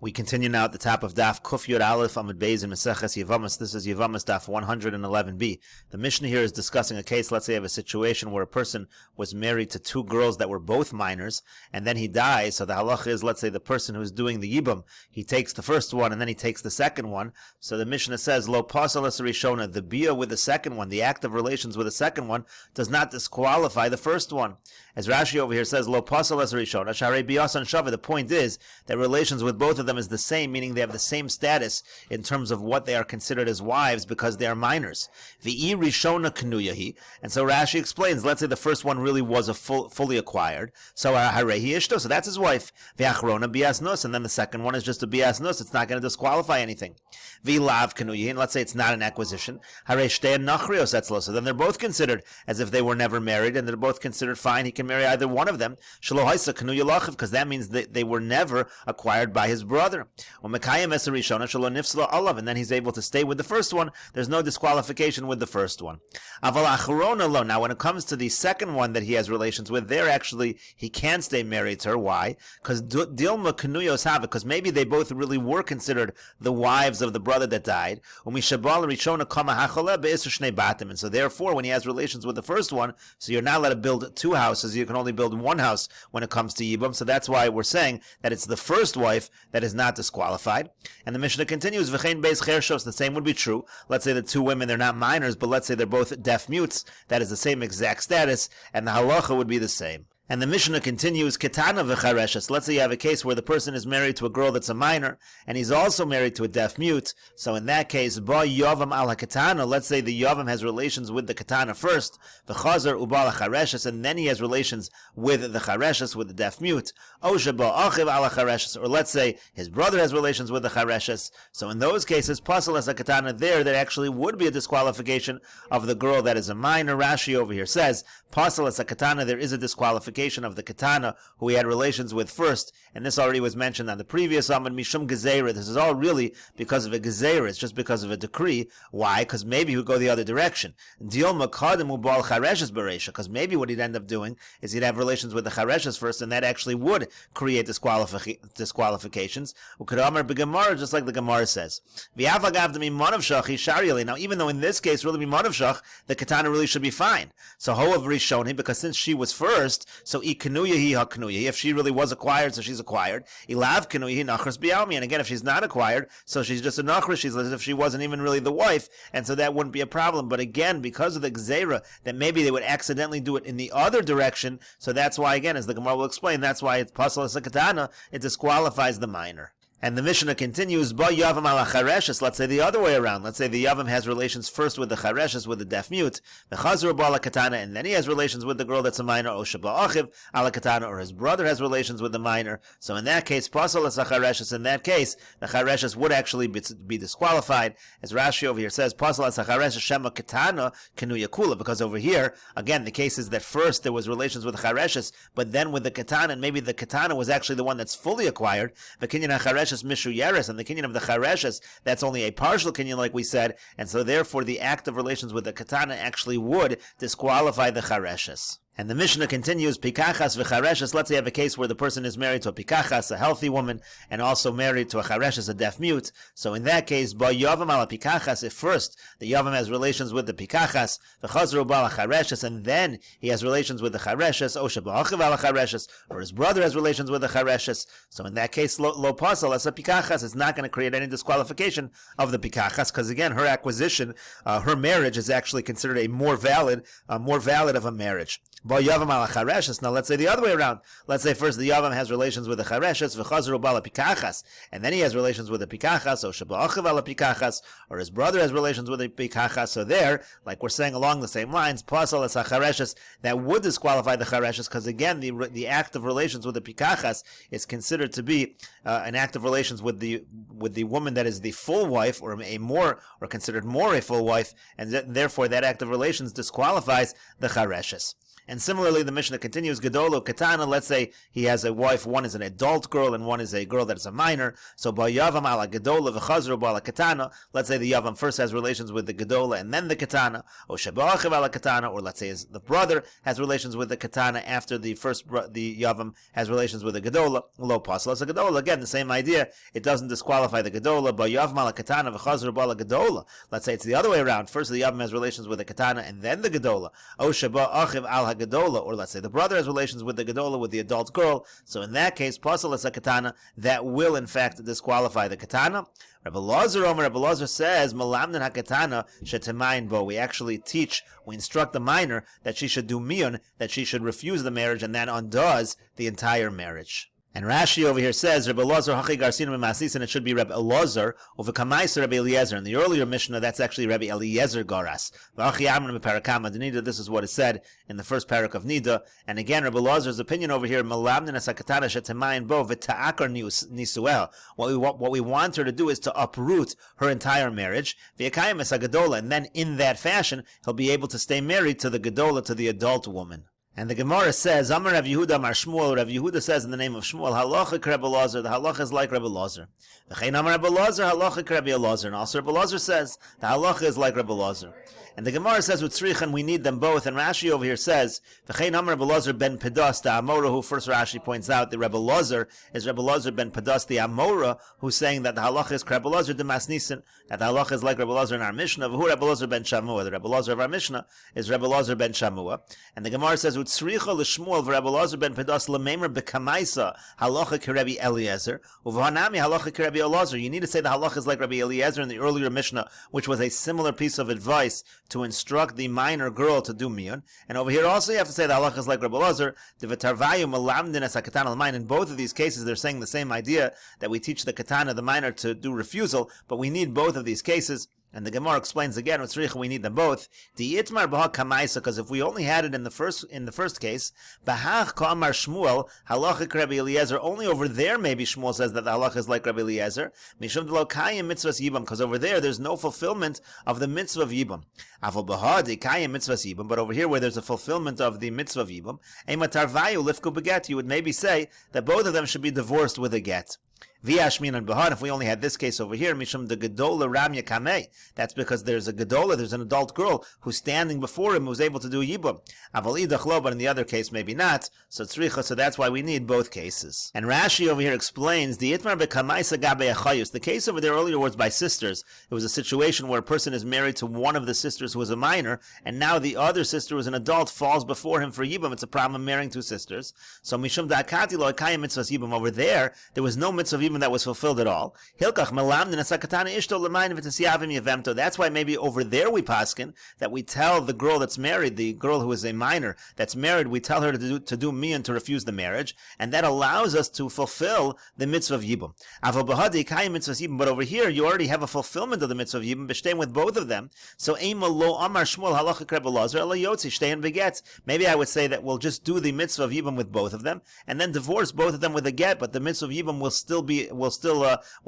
We continue now at the top of Daf Kuf Yud Aleph Amud Beis in Mesechet Yevamos. This is Yevamos Daf 111b. The Mishnah here is discussing a case. Let's say you have a situation where a person was married to two girls that were both minors, and then he dies. So the halacha is, let's say the person who's doing the yibum, he takes the first one and then he takes the second one. So the Mishnah says, Lo pasalas rishona, the bia with the second one, the act of relations with the second one, does not disqualify the first one. As Rashi over here says, Lo pasalas rishona, share biasan shava. The point is that relations with both of them is the same, meaning they have the same status in terms of what they are considered as wives because they are minors. V'i rishona knuyahi, and so Rashi explains. Let's say the first one really was a fully acquired, so harehi ishto, so that's his wife. V'achrona biasnus, and then the second one is just a biasnus. It's not going to disqualify anything. V'lav knuyahi, and let's say it's not an acquisition. Hare shtei nachrios etzlo, so then they're both considered as if they were never married, and they're both considered fine. He can marry either one of them. Shelo haisa knuya lachiv, because that means that they were never acquired by his brother. And then he's able to stay with the first one. There's no disqualification with the first one. Now when it comes to the second one that he has relations with, there actually he can stay married to her. Why? Because maybe they both really were considered the wives of the brother that died. And so therefore when he has relations with the first one, so you're not allowed to build two houses, you can only build one house when it comes to Yibam. So that's why we're saying that it's the first wife that is not disqualified. And the Mishnah continues, V'chein beis chershos, the same would be true. Let's say the two women, they're not minors, but let's say they're both deaf mutes. That is the same exact status, and the halacha would be the same. And the Mishnah continues, Ketana v'chareshes. Let's say you have a case where the person is married to a girl that's a minor, and he's also married to a deaf mute. So in that case, ba yavam al ketana. Let's say the yavam has relations with the ketana first, v'chazer ubal chareshes, and then he has relations with the chareshes, with the deaf mute. Osha ba achiv al chareshes, or let's say his brother has relations with the chareshes. So in those cases, pasal as a ketana there actually would be a disqualification of the girl that is a minor. Rashi over here says, pasal as a ketana, there is a disqualification of the katana who he had relations with first, and this already was mentioned on the previous Amud Mishum Gezeira. This is all really because of a Gezeira. It's just because of a decree. Why? Because maybe he would go the other direction. Because maybe what he'd end up doing is he'd have relations with the Chareshes first, and that actually would create disqualifications. Just like the Gemara says. Now, even though in this case, really the katana really should be fine. So Hoav Rishoni, because since she was first, so ikanuya hi haknuya. If she really was acquired, so she's acquired. Ilav kanuya nachras bialmi. And again, if she's not acquired, so she's just a nachras. She's as if she wasn't even really the wife, and so that wouldn't be a problem. But again, because of the gzeira, that maybe they would accidentally do it in the other direction. So that's why, again, as the Gemara will explain, that's why it's pasal as a katana. It disqualifies the minor. And the Mishnah continues, Ba Yavam ala Chareshes. Let's say the other way around. Let's say the Yavam has relations first with the Chareshes, with the deaf mute, the Chazru ala Katana, and then he has relations with the girl that's a minor, or Shaba Achiv ala Katana, or his brother has relations with the minor. So in that case, Pasal as a Chareshes, in that case, the Chareshes would actually be disqualified. As Rashi over here says, Pasal as a Chareshes Shema Katana Kenu Yakula, because over here, again, the case is that first there was relations with the Chareshes, but then with the Katana, and maybe the Katana was actually the one that's fully acquired. The Kinyan HaChareshes Mishu Yeres, and the kinyan of the Chareshes, that's only a partial kinyan, like we said, and so therefore the act of relations with the katana actually would disqualify the Chareshes. And the Mishnah continues, Pikachas v'chareshes. Let's say you have a case where the person is married to a pikachas, a healthy woman, and also married to a chareshes, a deaf mute. So in that case, ba yavam ala pikachas, if first the yavam has relations with the pikachas, v'chazru ba'ala chareshes, and then he has relations with the chareshes, o sheba'achiv ala chareshes, or his brother has relations with the chareshes. So in that case, lo pasal as a pikachas, it's not going to create any disqualification of the pikachas, because again, her acquisition, her marriage is actually considered a more valid of a marriage. Now let's say the other way around. Let's say first the Yavam has relations with the Chareshes, v'chazru bala pikachas, and then he has relations with the pikachas, or shaba'achiv ala pikachas, or his brother has relations with the pikachas. So there, like we're saying along the same lines, pasal as Chareshes, that would disqualify the Chareshes, because again, the act of relations with the pikachas is considered to be an act of relations with the woman that is the full wife, or considered more a full wife, and therefore that act of relations disqualifies the Chareshes. And similarly, the Mishnah continues, Gedolo Katana, let's say he has a wife, one is an adult girl and one is a girl that is a minor. So by Yavam ala Gedola v'chazru ala Katana, let's say the Yavam first has relations with the Gedola and then the Katana, or Shaba'achiv ala Katana, or let's say the brother has relations with the Katana after the Yavam has relations with the Gedola. Lo pasal as a Gedola. Again, the same idea. It doesn't disqualify the Gedola. By Yavam ala Katana v'chazru ala Gedola. Let's say it's the other way around. First the Yavam has relations with the Katana and then the Gedola. O Shaba'achiv ala Gedola, or let's say the brother has relations with the Gedola, with the adult girl. So in that case, pasal as a Katana, that will in fact disqualify the Katana. Rabbi Lazar says, Malamnan HaKatana shetemayin bo. We actually teach, we instruct the minor that she should do miyun, that she should refuse the marriage, and that undoes the entire marriage. And Rashi over here says, Rabbi Elazar hachi garsin v'masis, and it should be Rabbi Elazar over Kamaisa Rabbi Eliezer. In the earlier Mishnah, that's actually Rabbi Eliezer garas. V'achi amran b'parakama d'nida. This is what is said in the first parak of Nida. And again, Rabbi Elazar's opinion over here, Malamnin asakatana shetemayin bo v'ta'akar nisuel. What we want her to do is to uproot her entire marriage. V'yakayim es hagadola, and then in that fashion, he'll be able to stay married to the Gedola, to the adult woman. And the Gemara says, Amar Rav Yehuda Amar Shmuel. Rav Yehuda says in the name of Shmuel, Halacha Rabbi Elazar. The halacha is like Rabbi Elazar. V'chein Amar Rabbi Elazar, Halacha Rabbi Elazar. And also Rabbi Elazar says, the halacha is like Rabbi Elazar. And the Gemara says, Utzrichan, we need them both. And Rashi over here says, V'chein Amar Rabbi Elazar ben Pedas, the Amora, who first Rashi points out, the Rabbi Elazar is Rabbi Elazar ben Pedas, the Amora, who's saying that the halacha is Rabbi Elazar de Masnisin, that the halacha is like Rabbi Elazar in our Mishnah. Who Rabbi Elazar ben Shamua? The Rabbi Elazar of our Mishnah is Rabbi Elazar ben Shamua. And the Gemara says, Utzricha l'Shmuel v'Rabbi Elazar ben Pedas l'meimer b'kamaisa halacha k'Rabbi Eliezer u'v'hanami halacha k'Rabbi Elazar. You need to say the halacha is like Rabbi Eliezer in the earlier Mishnah, which was a similar piece of advice to instruct the minor girl to do miyun. And over here also you have to say the halacha is like Rabbi Elazar. In both of these cases, they're saying the same idea, that we teach the katana, the minor, to do refusal, but we need both of these cases. And the Gemara explains again, we need them both. Because if we only had it in the first case, only over there maybe Shmuel says that the halacha is like Rabbi Eliezer. Because over there there's no fulfillment of the mitzvah of Yibam. But over here where there's a fulfillment of the mitzvah of Yibam, you would maybe say that both of them should be divorced with a get. V'yashmin and Bahan, if we only had this case over here, Mishum the Gedola Ramya Kameh, that's because there's a Gedola, there's an adult girl who's standing before him who's able to do Yibum. Aval idach lo, but in the other case maybe not, so tzricha, so that's why we need both cases. And Rashi over here explains, the Itmar beKamaisa Gabe Achayus, the case over there earlier was by sisters. It was a situation where a person is married to one of the sisters who was a minor, and now the other sister who is an adult falls before him for Yibum. It's a problem marrying two sisters. So Mishum Da'akati lo Akayim Mitzvahs Yibum, over there was no mitzvah even that was fulfilled at all. That's why maybe over there we paskin that we tell the girl that's married, the girl who is a minor that's married, we tell her to do miyun, to refuse the marriage, and that allows us to fulfill the mitzvah of yibum. But over here you already have a fulfillment of the mitzvah of yibum, b'shtein with both of them. So maybe I would say that we'll just do the mitzvah of yibum with both of them, and then divorce both of them with a get, but the mitzvah of yibum will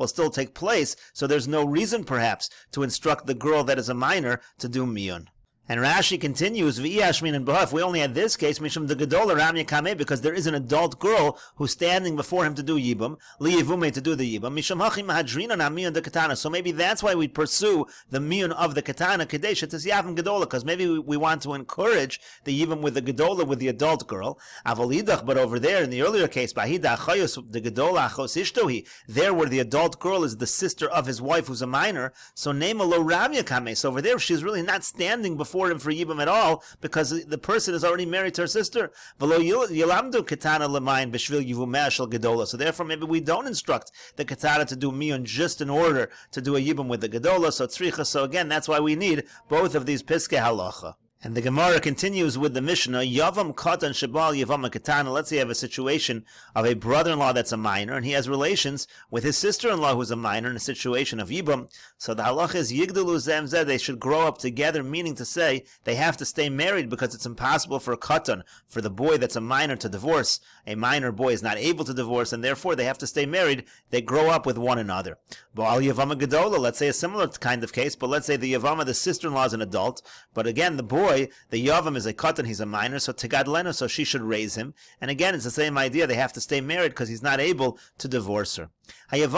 still take place, so there's no reason perhaps to instruct the girl that is a minor to do miyun. And Rashi continues, V'iyashmin and Bahaf, we only had this case, Mishum the Gedola Ramya Kameh, because there is an adult girl who's standing before him to do Yibum, Liyevume to do the Yibum, Mishum Hachim Mahadrina na Miyun the Katana. So maybe that's why we pursue the Miyun of the Katana, Kadesha Tisyavim Gedola, because maybe we want to encourage the Yibum with the Gedola, with the adult girl. Avalidach, but over there, in the earlier case, Bahida Achayos, the Gedola Achos Ishtohi, there where the adult girl is the sister of his wife who's a minor, so Nema Lo Ramya Kameh. So over there, she's really not standing before him for Yibam at all, because the person is already married to her sister. So therefore maybe we don't instruct the katana to do miyun just in order to do a Yibam with the Gedola, so tzricha. So again, that's why we need both of these piskei halacha. And the Gemara continues with the Mishnah, Yavam Katan Shabal Yavam Katana. Let's say you have a situation of a brother-in-law that's a minor, and he has relations with his sister-in-law who's a minor in a situation of Yibam. So the halach is Yigdalu Zem Zeh, they should grow up together, meaning to say they have to stay married because it's impossible for a Katan, for the boy that's a minor, to divorce. A minor boy is not able to divorce, and therefore they have to stay married. They grow up with one another. Ba'al Yavama Gedola, let's say a similar kind of case, but let's say the Yavama, the sister-in-law, is an adult, but again, the boy boy, the Yavam is a katan, he's a minor, so Tegadlenu, so she should raise him. And again, it's the same idea, they have to stay married because he's not able to divorce her. Let's say a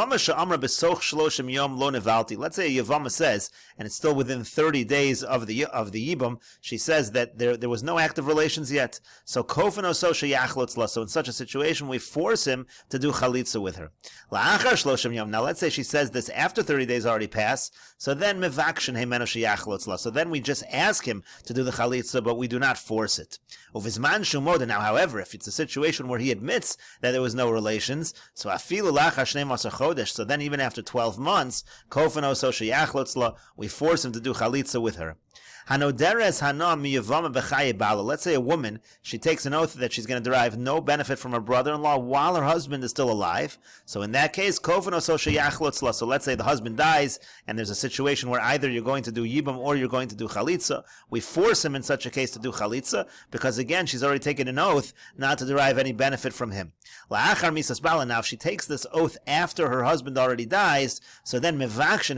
Yevama says, and it's still within 30 days of the Yibam, she says that there was no active relations yet. So in such a situation, we force him to do chalitza with her. Now let's say she says this after 30 days already passed, so then so then we just ask him to do the chalitza, but we do not force it. Now, however, if it's a situation where he admits that there was no relations, so then even after 12 months, we force him to do chalitza with her. Let's say a woman, she takes an oath that she's going to derive no benefit from her brother-in-law while her husband is still alive. So in that case, so let's say the husband dies and there's a situation where either you're going to do yibam or you're going to do chalitza. We force him in such a case to do chalitza because again, she's already taken an oath not to derive any benefit from him. Now if she takes this oath after her husband already dies, so then we ask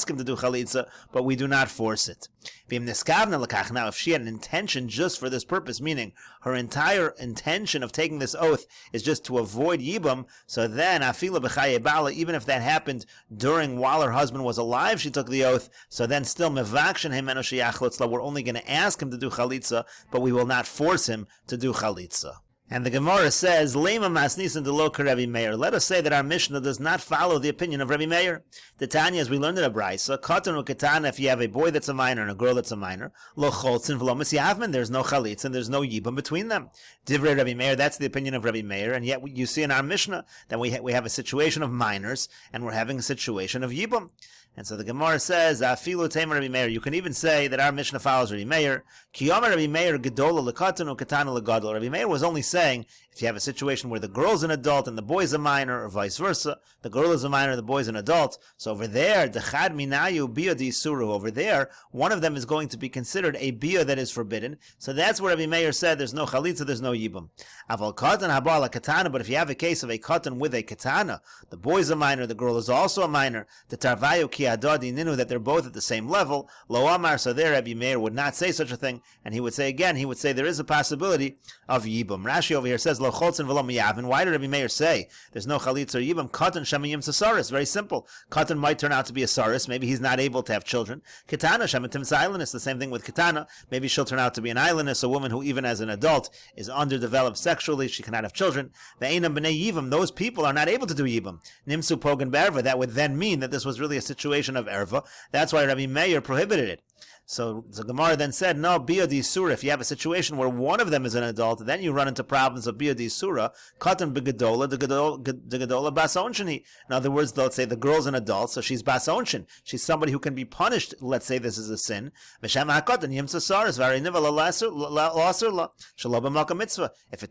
him to do chalitza, but we do not force it. Now, if she had an intention just for this purpose, meaning her entire intention of taking this oath is just to avoid yibam, so then even if that happened while her husband was alive, she took the oath, so then still we're only going to ask him to do chalitza, but we will not force him to do chalitza. And the Gemara says, Lema masnisan de lo Rebbe Meir. Let us say that our Mishnah does not follow the opinion of Rebbe Meir. The Tanya, as we learned in a Brisa, katan uketana, if you have a boy that's a minor and a girl that's a minor, lo choltzin v'lo misyavmin, there's no chalitz and there's no yibam between them. Divrei Rebbe Meir, that's the opinion of Rebbe Meir, and yet you see in our Mishnah that we have a situation of minors and we're having a situation of yibam. And so the Gemara says, Afilu Tamer Rebbe Meir. You can even say that our Mishnah follows Rebbe Meir. Kiyomer Rebbe Meir gedola lekatan uketana legadol. Rebbe Meir was only saying if you have a situation where the girl's an adult and the boy's a minor, or vice versa, the girl is a minor, the boy's an adult. So over there, dechad minayu bia disuru. Over there, one of them is going to be considered a bia that is forbidden. So that's where Rebbe Meir said there's no chalitza, there's no yibam. Aval katan habar la katana. But if you have a case of a katan with a katana, the boy's a minor, the girl is also a minor. The tarvayu ki that they're both at the same level. Lo Amar, so there Rebbe Meir would not say such a thing, and he would say there is a possibility of yibam. Rashi over here says lo choltzin v'lo miyavin. Why did Rebbe Meir say there's no chalitza or yibam? Katan shemayim sasaris. Very simple. Katan might turn out to be a saris. Maybe he's not able to have children. Katana shematim islandess. The same thing with katana. Maybe she'll turn out to be an islandess, a woman who even as an adult is underdeveloped sexually. She cannot have children. Ve'enam b'nei yibam. Those people are not able to do yibam. Nimsu pogan be'erva. That would then mean that this was really a situation of erva. That's why Rabbi Meir prohibited it. So the Gemara then said, no, bia disura. If you have a situation where one of them is an adult, then you run into problems of bia disura. Katan begadola, the gadola basonshini. In other words, let's say the girl's an adult, so she's basonshin. She's somebody who can be punished. Let's say this is a sin. If it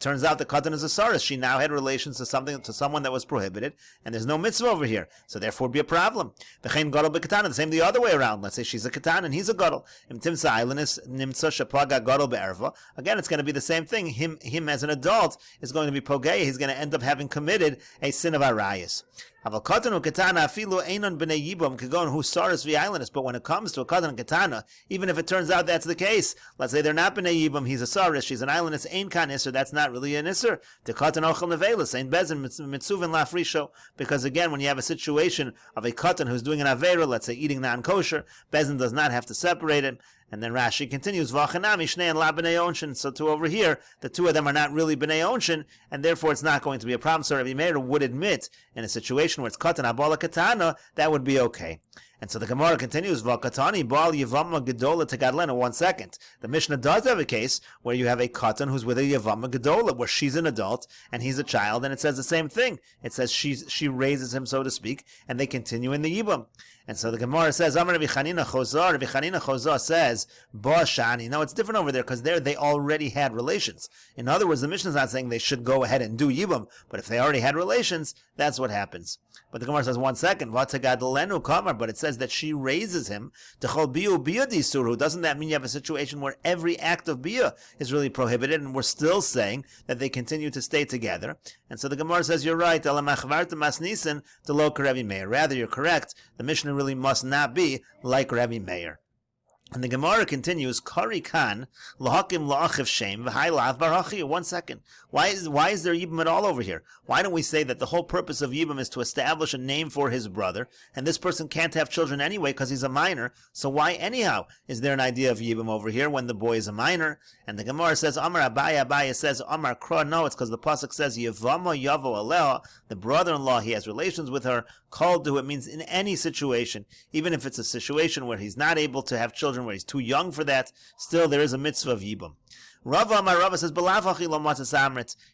turns out the katan is a saris, she now had relations to someone that was prohibited, and there's no mitzvah over here. So therefore, be a problem. The same the other way around. Let's say she's a katan and he's a gadol. Again, it's going to be the same thing. Him as an adult is going to be pogei. He's going to end up having committed a sin of arayis. But when it comes to a katan and katana, even if it turns out that's the case, let's say they're not b'nei yibam, he's a saris, she's an islandess, ain kan iser, that's not really an iser. The katan ochel nevelis, ain bezin mitzuvin lafrisho. Because again, when you have a situation of a katan who's doing an avera, let's say eating non-kosher, bezin does not have to separate him. And then Rashi continues, V'achanami shnei and la b'nei onshin. So to over here, the two of them are not really b'nei onshin, and therefore it's not going to be a problem. So Rebbe Meir would admit, in a situation where it's katan abala katana, that would be okay. And so the Gemara continues, V'akatani bal Yevama gedola tegadlena. 1 second. The Mishnah does have a case where you have a katan who's with a Yevama gedola, where she's an adult and he's a child, and it says the same thing. It says she raises him, so to speak, and they continue in the yibam. And so the Gemara says, Amar Rabbi Chanina Chozar. Rabbi Chanina Chozar says, Ba Shani. No, it's different over there because there they already had relations. In other words, the Mishnah is not saying they should go ahead and do yibam, but if they already had relations, that's what happens. But the Gemara says, 1 second, but it says that she raises him to chol biu bia disuru. Doesn't that mean you have a situation where every act of bia is really prohibited, and we're still saying that they continue to stay together? And so the Gemara says, you're right. Rather, you're correct. The Mishnah really must not be like Rebbe Meir. And the Gemara continues, Kari Khan, Lahakim La'achiv Shem, V'hai Lav Barachi. 1 second. Why is there Yibam at all over here? Why don't we say that the whole purpose of Yibam is to establish a name for his brother, and this person can't have children anyway because he's a minor, so why anyhow is there an idea of Yibam over here when the boy is a minor? And the Gemara says, Amar Abaya says, Amar Kra, no, it's because the Pasuk says, Yevamo Yavo Aleha, the brother-in-law, he has relations with her, called to, it means in any situation, even if it's a situation where he's not able to have children, where he's too young for that, still there is a mitzvah of Yibam. Rava says,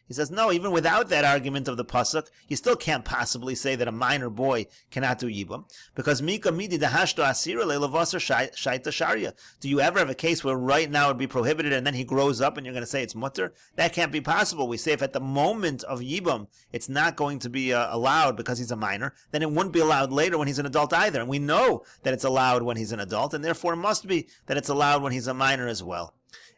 he says, no, even without that argument of the pasuk, you still can't possibly say that a minor boy cannot do Yibam, because Mika Midi Dahashto Asira Lelavasar Shaita Sharia. Do you ever have a case where right now it would be prohibited and then he grows up and you're going to say it's mutter? That can't be possible. We say if at the moment of Yibam it's not going to be allowed because he's a minor, then it wouldn't be allowed later when he's an adult either. And we know that it's allowed when he's an adult, and therefore it must be that it's allowed when he's a minor as well.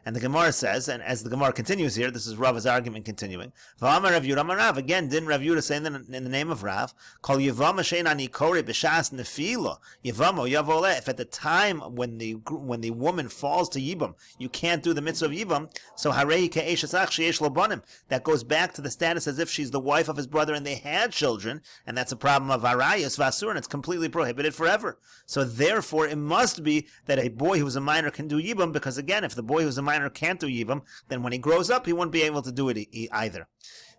And the Gemara says, and as the Gemara continues here, this is Rava's argument continuing. V'amar Rav Yehuda Rav, again, didn't Rav Yehuda say in the name of Rav, call Yevamo she'ein ani kore b'shas nefila, Yevamo yavole. If at the time when the woman falls to Yibam, you can't do the mitzvah of Yibam, so harei ke'eshes ach she'esh lo banim. That goes back to the status as if she's the wife of his brother and they had children, and that's a problem of arayos vasur, and it's completely prohibited forever. So therefore, it must be that a boy who's a minor can do Yibam, because again, if the boy who's a minor can't do Yibam, then when he grows up, he won't be able to do it either.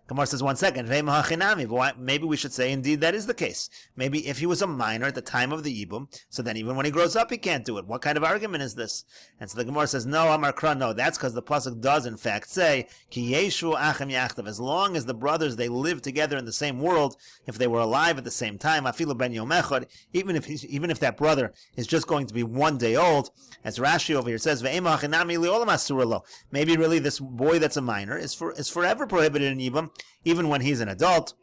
Gemara says, 1 second, maybe we should say, indeed, that is the case. Maybe if he was a minor at the time of the Yibum, so then even when he grows up, he can't do it. What kind of argument is this? And so the Gemara says, no, Amar Kra, no, that's because the Pasuk does, in fact, say, Ki Yeshu Achem Yachtav, as long as the brothers, they live together in the same world, if they were alive at the same time, Afilu Ben Yom Echad, even if that brother is just going to be 1 day old, as Rashi over here says, maybe really this boy that's a minor is forever prohibited in Yibum, even when he's an adult.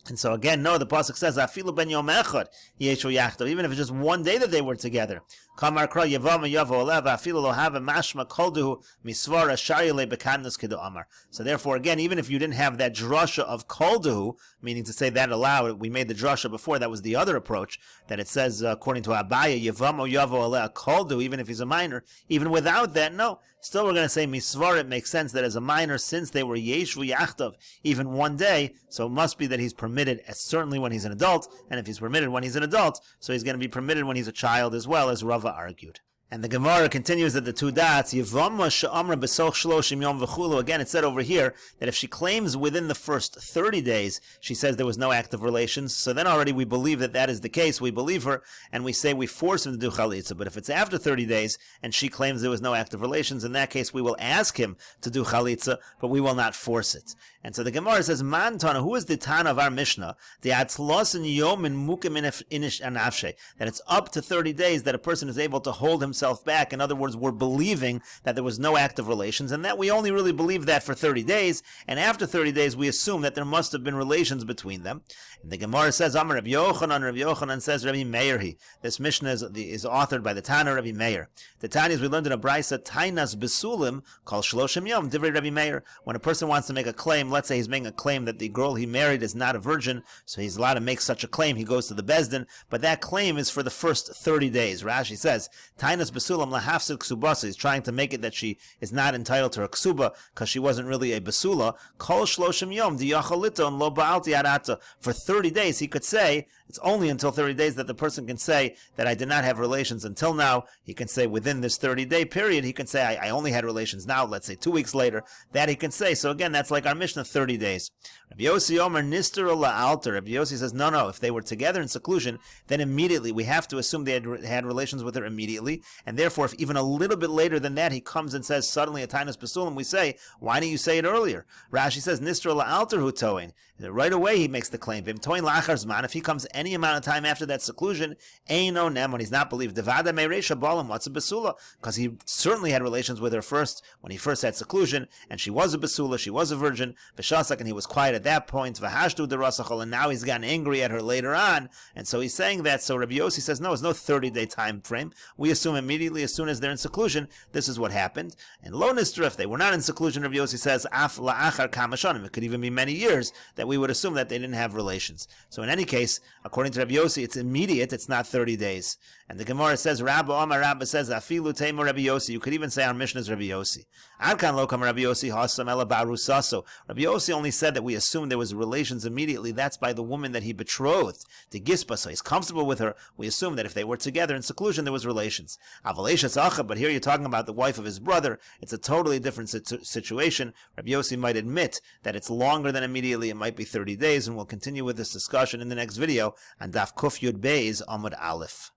And so again, no, the pasuk says, "Afilu ben yom echad yeshu yachdav," even if it's just 1 day that they were together. Kamar kra Yevamo yavo olev afilu lo have mashma kolduhu misvara sharile bekadnus kedo amar. So therefore, again, even if you didn't have that drasha of kolduhu, meaning to say that allowed, we made the drasha before. That was the other approach that it says, according to Abaya, Yevamo yavo olev kolduhu, even if he's a minor. Even without that, no. Still, we're going to say misvar. It makes sense that as a minor, since they were yeshu yachdav, even 1 day, so it must be that he's permitted, certainly when he's an adult, and if he's permitted when he's an adult, so he's going to be permitted when he's a child as well, as Rava argued. And the Gemara continues at the two dots, Yevamos she'amra b'soch shloshim yom v'chulu. Again, it said over here that if she claims within the first 30 days, she says there was no active relations, so then already we believe that that is the case. We believe her, and we say we force him to do chalitza. But if it's after 30 days, and she claims there was no active relations, in that case we will ask him to do chalitza, but we will not force it. And so the Gemara says, Man Tana, who is the Tana of our Mishnah? The Atzlosin Yomin Mukim Inish Anafshe, that it's up to 30 days that a person is able to hold himself back. In other words, we're believing that there was no active relations, and that we only really believe that for 30 days, and after 30 days we assume that there must have been relations between them. And the Gemara says, Amar Rabbi Yochanan says, Rabbi Meir. This Mishnah is authored by the Tana Rabbi Meir. The Tanya, as we learned in a Brisa, Tainas Besulim, called Shloshim Yom, Divrei Rabbi Meir. When a person wants to make a claim, let's say he's making a claim that the girl he married is not a virgin, so he's allowed to make such a claim, he goes to the Bezdin, but that claim is for the first 30 days. Rashi says, Tainas Besulim lahafsid ksubasa, he's trying to make it that she is not entitled to her ksuba, because she wasn't really a besula. Kol shloshim yom diyachalito and lo ba'alti arata. For 30 days he could say, it's only until 30 days that the person can say that I did not have relations until now. He can say within this 30-day period, he can say I only had relations now, let's say 2 weeks later, that he can say. So again, that's like our Mishnah, 30 days. Rabbi Yossi Omer Nister la'alter. Rabbi Yossi says, no, if they were together in seclusion, then immediately, we have to assume they had relations with her immediately, and therefore, if even a little bit later than that, he comes and says suddenly a Tainas Besulim, we say, why didn't you say it earlier? Rashi says, Nister la'alter hu toin. Right away he makes the claim. Vim toin la'achar zman. If he comes any amount of time after that seclusion, eino nem, when he's not believed, devada me'reisha balam, what's a besula? Because he certainly had relations with her first, when he first had seclusion, and she was a besula, she was a virgin, v'shasak, and he was quiet at that point, v'hashtu derasachol, and now he's gotten angry at her later on, and so he's saying that. So Rabbi Yossi says, no, it's no 30-day time frame. We assume immediately, as soon as they're in seclusion, this is what happened. And lo nistra, if they were not in seclusion, Rabbi Yossi says, af la'achar kamashanim, it could even be many years that we would assume that they didn't have relations. So in any case, according to Rabbi Yossi, it's immediate, it's not 30 days. And the Gemara says, Rabba Omar Rabba says, Afilu Teimu Rabbi Yossi. You could even say our mission is Rabbi Yossi. Adkan Lokam Rabbi Yossi Hasam Ela Barusaso. Rabbi Yossi only said that we assumed there was relations immediately. That's by the woman that he betrothed, the Gispa. So he's comfortable with her. We assume that if they were together in seclusion, there was relations. Avalesha Sacha, but here you're talking about the wife of his brother. It's a totally different situation. Rabbi Yossi might admit that it's longer than immediately. It might be 30 days, and we'll continue with this discussion in the next video on Daf Kuf Yud Beis Amud Aleph.